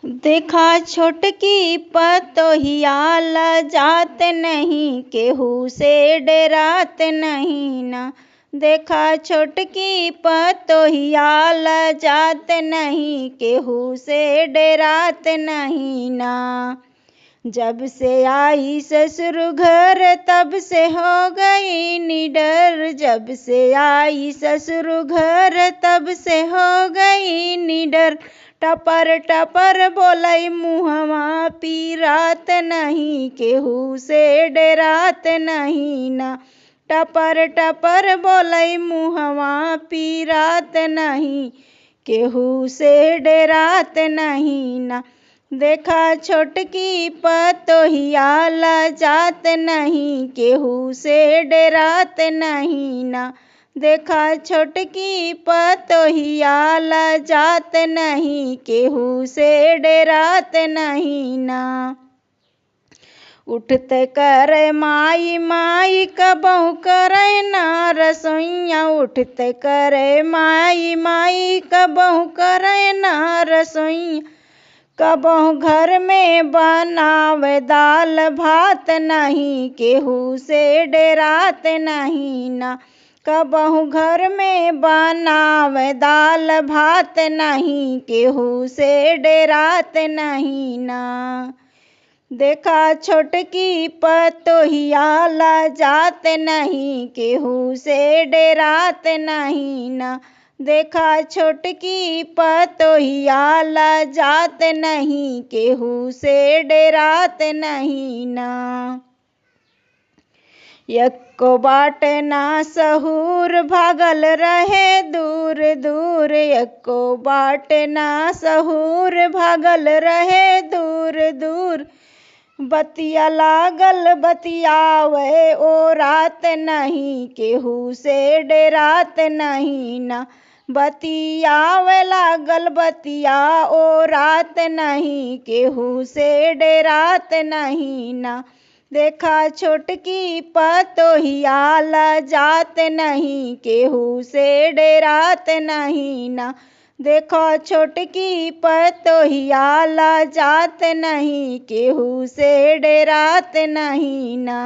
देखा छोटकी पतोहिया लजात नहीं, केहू से डरात नहीं ना। देखा छोटकी पतोहिया लजात नहीं, केहू से डरात नहीं ना। जब से आई ससुर घर तब से हो गई निडर, जब से आई ससुर घर तब से हो गई निडर। टपर टपर बोलै मुहवा पीरात नहीं, केहू से डरात नहीं ना। टपर टपर बोलै मुहवा पीरात नहीं, केहू से डरात नहीं ना। देखा छोटकी पतोहिया लजात नहीं, केहू से डरात नहीं ना। देखा छोटकी पतोहिया लजात नहीं, केहू से डरात नहीं ना। उठते करे माई माई कबहू करे ना रसोइया, उठते करे माई माई कबहू करे ना रसोइया। कबहू घर में बनावे दाल भात नहीं, केहू से डरात नहीं ना। कबहू घर में बनावे दाल भात नहीं, केहू से डरात नहीं ना। देखा छोटकी पतोहिया लजात नहीं, केहू से डरात नहीं ना। देखा छोटकी पतोहिया लजात नहीं, केहू से डरात नहीं ना। एको बाट ना सहूर भागल रहे दूर दूर, एको बाट ना सहूर भागल रहे दूर दूर। बतिया लागल बतियावे ओ रात नहीं, केहू से डरात नहीं ना। बतियावे लागल बतिया ओ रात नहीं, केहू से डरात नहीं ना। देखा छोटकी पतोहिया लजात नहीं, केहू से डरात नहीं ना। देखो छोटकी पतोहिया लजात नहीं, केहू से डरात नहीं ना।